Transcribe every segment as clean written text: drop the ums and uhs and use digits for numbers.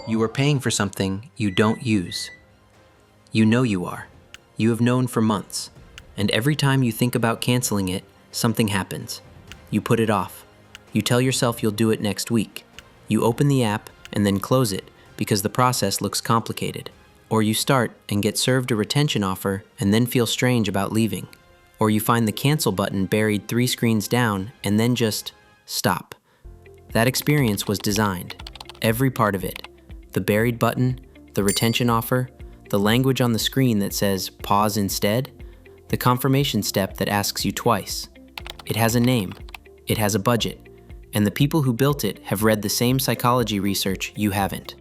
You are paying for something you don't use. You know you are. You have known for months. And every time you think about canceling it, something happens. You put it off. You tell yourself you'll do it next week. You open the app and then close it because the process looks complicated. Or you start and get served a retention offer and then feel strange about leaving. Or you find the cancel button buried 3 screens down and then just stop. That experience was designed. Every part of it. The buried button, the retention offer, the language on the screen that says pause instead, the confirmation step that asks you twice. It has a name, it has a budget, and the people who built it have read the same psychology research you haven't.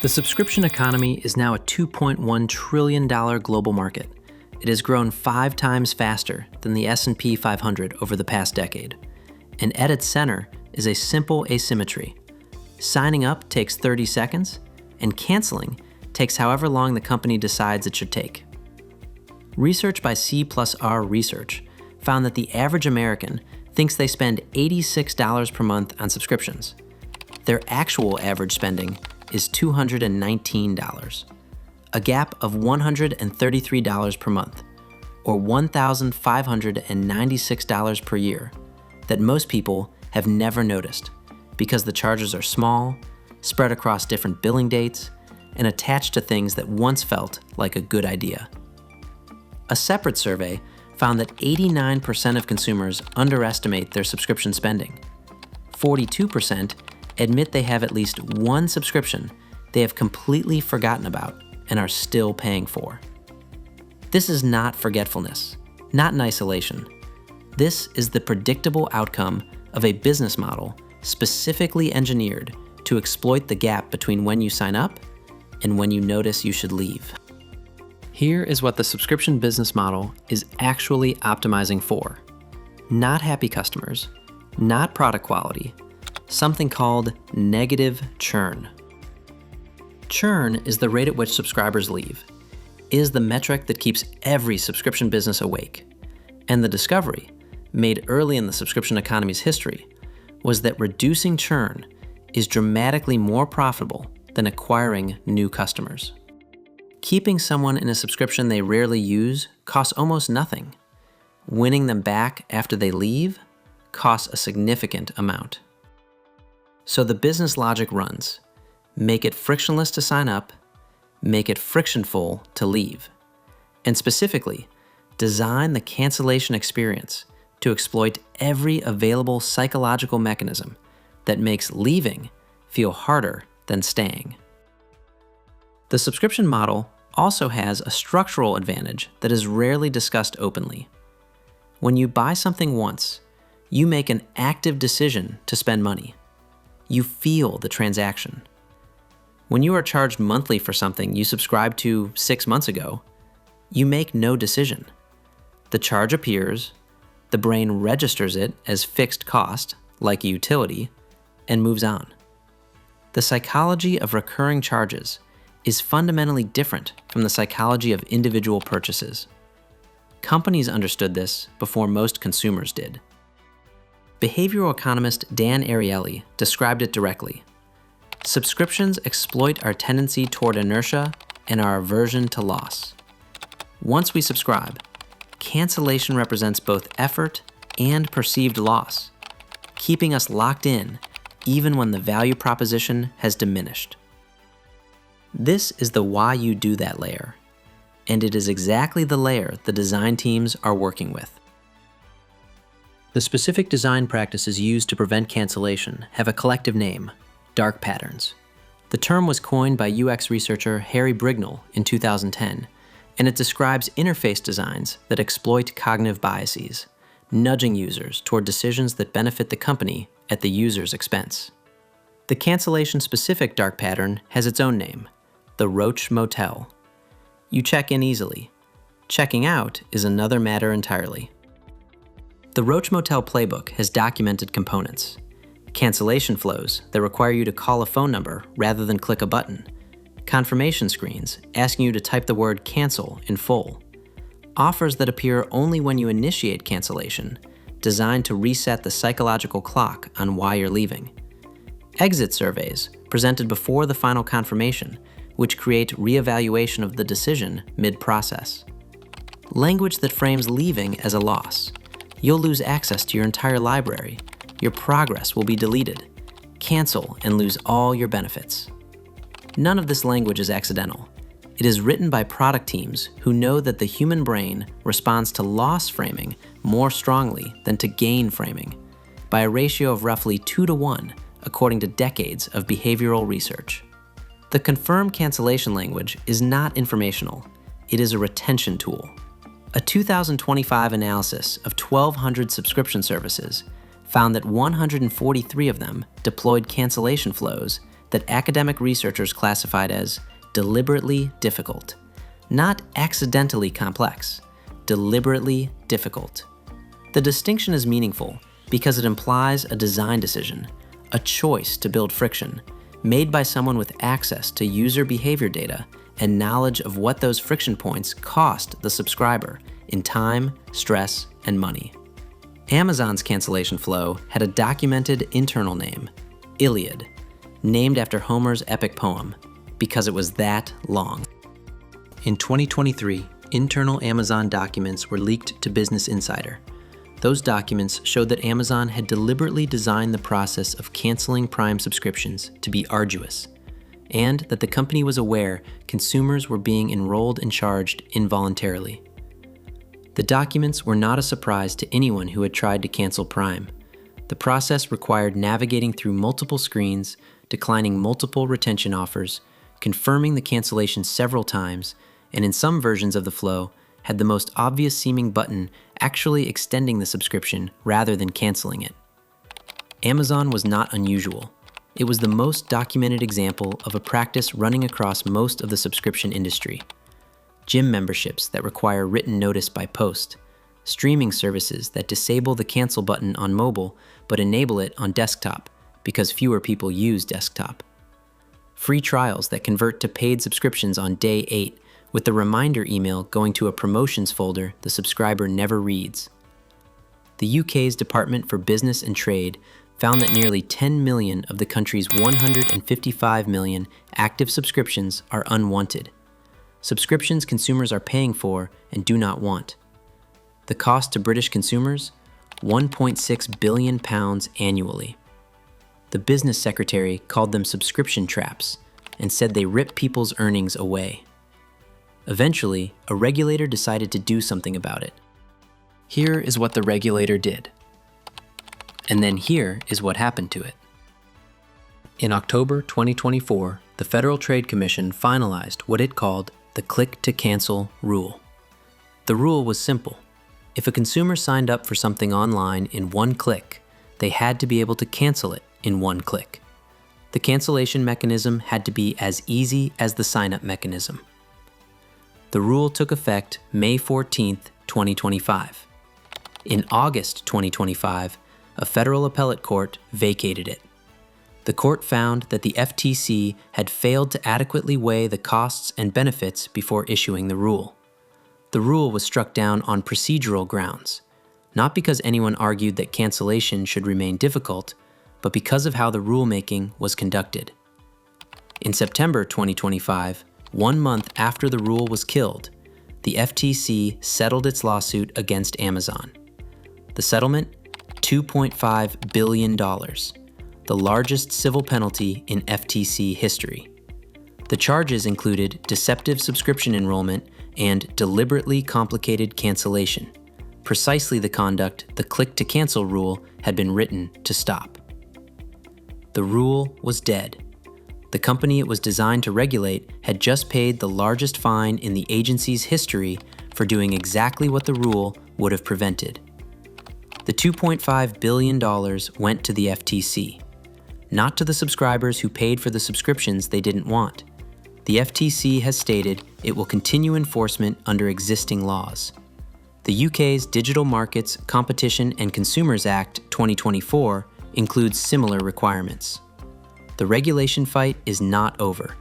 The subscription economy is now a $2.1 trillion global market. It has grown 5 times faster than the S&P 500 over the past decade. And at its center is a simple asymmetry. Signing up takes 30 seconds, and canceling takes however long the company decides it should take. Research by C+R Research found that the average American thinks they spend $86 per month on subscriptions. Their actual average spending is $219, a gap of $133 per month, or $1,596 per year, that most people have never noticed because the charges are small, spread across different billing dates, and attached to things that once felt like a good idea. A separate survey found that 89% of consumers underestimate their subscription spending. 42% admit they have at least one subscription they have completely forgotten about and are still paying for. This is not forgetfulness, not in isolation. This is the predictable outcome of a business model specifically engineered to exploit the gap between when you sign up and when you notice you should leave. Here is what the subscription business model is actually optimizing for. Not happy customers, not product quality, something called negative churn. Churn is the rate at which subscribers leave. It is the metric that keeps every subscription business awake. And the discovery, made early in the subscription economy's history, was that reducing churn is dramatically more profitable than acquiring new customers. Keeping someone in a subscription they rarely use costs almost nothing. Winning them back after they leave costs a significant amount. So the business logic runs: make it frictionless to sign up, make it frictionful to leave, and specifically, design the cancellation experience to exploit every available psychological mechanism that makes leaving feel harder than staying. The subscription model also has a structural advantage that is rarely discussed openly. When you buy something once, you make an active decision to spend money. You feel the transaction. When you are charged monthly for something you subscribed to 6 months ago, you make no decision. The charge appears, the brain registers it as fixed cost, like a utility, and moves on. The psychology of recurring charges is fundamentally different from the psychology of individual purchases. Companies understood this before most consumers did. Behavioral economist Dan Ariely described it directly. Subscriptions exploit our tendency toward inertia and our aversion to loss. Once we subscribe, cancellation represents both effort and perceived loss, keeping us locked in even when the value proposition has diminished. This is the why you do that layer, and it is exactly the layer the design teams are working with. The specific design practices used to prevent cancellation have a collective name: dark patterns. The term was coined by UX researcher Harry Brignall in 2010, and it describes interface designs that exploit cognitive biases, nudging users toward decisions that benefit the company at the user's expense. The cancellation-specific dark pattern has its own name: the Roach Motel. You check in easily. Checking out is another matter entirely. The Roach Motel playbook has documented components: cancellation flows that require you to call a phone number rather than click a button, confirmation screens asking you to type the word cancel in full, offers that appear only when you initiate cancellation, designed to reset the psychological clock on why you're leaving, Exit surveys, presented before the final confirmation, which create reevaluation of the decision mid-process. Language that frames leaving as a loss. You'll lose access to your entire library. Your progress will be deleted. Cancel and lose all your benefits. None of this language is accidental. It is written by product teams who know that the human brain responds to loss framing more strongly than to gain framing, by a ratio of roughly 2-to-1, according to decades of behavioral research. The confirmed cancellation language is not informational. It is a retention tool. A 2025 analysis of 1,200 subscription services found that 143 of them deployed cancellation flows that academic researchers classified as deliberately difficult. Not accidentally complex, deliberately difficult. The distinction is meaningful because it implies a design decision, a choice to build friction, made by someone with access to user behavior data and knowledge of what those friction points cost the subscriber in time, stress, and money. Amazon's cancellation flow had a documented internal name, Iliad, named after Homer's epic poem, because it was that long. In 2023, internal Amazon documents were leaked to Business Insider. Those documents showed that Amazon had deliberately designed the process of canceling Prime subscriptions to be arduous, and that the company was aware consumers were being enrolled and charged involuntarily. The documents were not a surprise to anyone who had tried to cancel Prime. The process required navigating through multiple screens, declining multiple retention offers, confirming the cancellation several times, and in some versions of the flow, had the most obvious seeming button actually extending the subscription rather than canceling it. Amazon was not unusual. It was the most documented example of a practice running across most of the subscription industry. Gym memberships that require written notice by post, streaming services that disable the cancel button on mobile but enable it on desktop because fewer people use desktop. Free trials that convert to paid subscriptions on day 8 with the reminder email going to a promotions folder the subscriber never reads. The UK's Department for Business and Trade found that nearly 10 million of the country's 155 million active subscriptions are unwanted. Subscriptions consumers are paying for and do not want. The cost to British consumers? £1.6 billion annually. The business secretary called them subscription traps and said they rip people's earnings away. Eventually, a regulator decided to do something about it. Here is what the regulator did. And then here is what happened to it. In October 2024, the Federal Trade Commission finalized what it called the click-to-cancel rule. The rule was simple. If a consumer signed up for something online in one click, they had to be able to cancel it in one click. The cancellation mechanism had to be as easy as the sign-up mechanism. The rule took effect May 14, 2025. In August 2025, a federal appellate court vacated it. The court found that the FTC had failed to adequately weigh the costs and benefits before issuing the rule. The rule was struck down on procedural grounds, not because anyone argued that cancellation should remain difficult, but because of how the rulemaking was conducted. In September 2025, 1 month after the rule was killed, the FTC settled its lawsuit against Amazon. The settlement? $2.5 billion, the largest civil penalty in FTC history. The charges included deceptive subscription enrollment and deliberately complicated cancellation, precisely the conduct the click-to-cancel rule had been written to stop. The rule was dead. The company it was designed to regulate had just paid the largest fine in the agency's history for doing exactly what the rule would have prevented. The $2.5 billion went to the FTC, not to the subscribers who paid for the subscriptions they didn't want. The FTC has stated it will continue enforcement under existing laws. The UK's Digital Markets, Competition and Consumers Act 2024 includes similar requirements. The regulation fight is not over.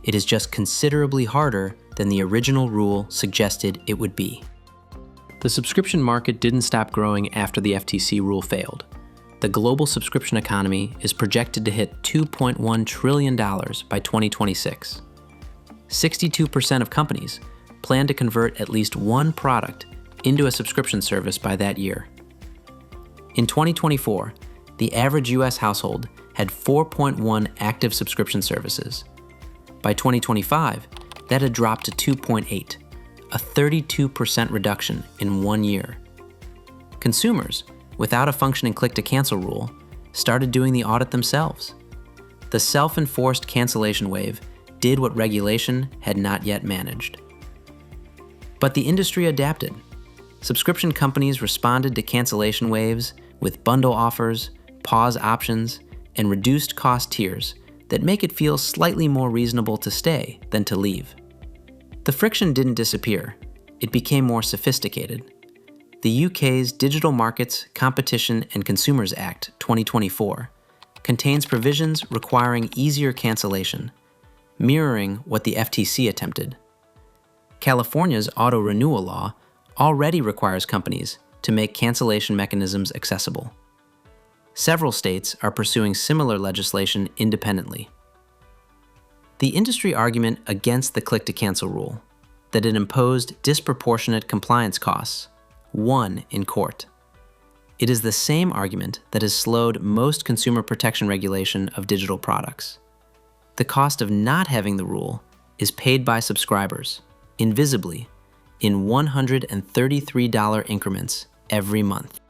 It is just considerably harder than the original rule suggested it would be. The subscription market didn't stop growing after the FTC rule failed. the global subscription economy is projected to hit $2.1 trillion by 2026. 62% of companies plan to convert at least one product into a subscription service by that year. In 2024, the average US household had 4.1 active subscription services. By 2025, that had dropped to 2.8, a 32% reduction in 1 year. Consumers, without a functioning click-to-cancel rule, started doing the audit themselves. The self-enforced cancellation wave did what regulation had not yet managed. But the industry adapted. Subscription companies responded to cancellation waves with bundle offers, pause options, and reduced cost tiers that make it feel slightly more reasonable to stay than to leave. The friction didn't disappear, it became more sophisticated. The UK's Digital Markets, Competition and Consumers Act 2024 contains provisions requiring easier cancellation, mirroring what the FTC attempted. California's auto renewal law already requires companies to make cancellation mechanisms accessible. Several states are pursuing similar legislation independently. The industry argument against the click-to-cancel rule, that it imposed disproportionate compliance costs, won in court. It is the same argument that has slowed most consumer protection regulation of digital products. The cost of not having the rule is paid by subscribers, invisibly, in $133 increments every month.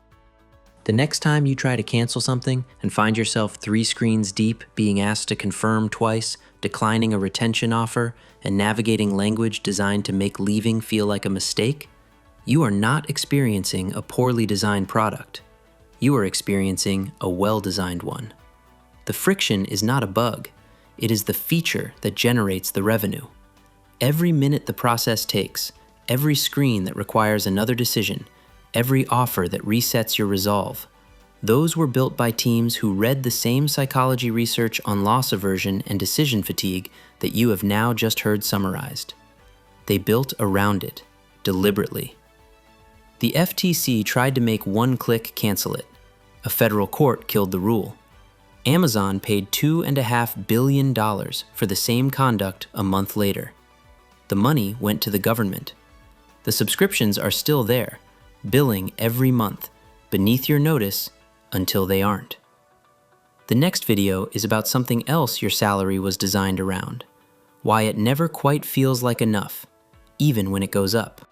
The next time you try to cancel something and find yourself 3 screens deep, being asked to confirm twice, declining a retention offer, and navigating language designed to make leaving feel like a mistake, you are not experiencing a poorly designed product. You are experiencing a well-designed one. The friction is not a bug. It is the feature that generates the revenue. Every minute the process takes, every screen that requires another decision, every offer that resets your resolve, those were built by teams who read the same psychology research on loss aversion and decision fatigue that you have now just heard summarized. They built around it, deliberately. The FTC tried to make one-click cancel it. A federal court killed the rule. Amazon paid $2.5 billion for the same conduct a month later. The money went to the government. The subscriptions are still there, billing every month, beneath your notice, until they aren't. The next video is about something else your salary was designed around, why it never quite feels like enough, even when it goes up.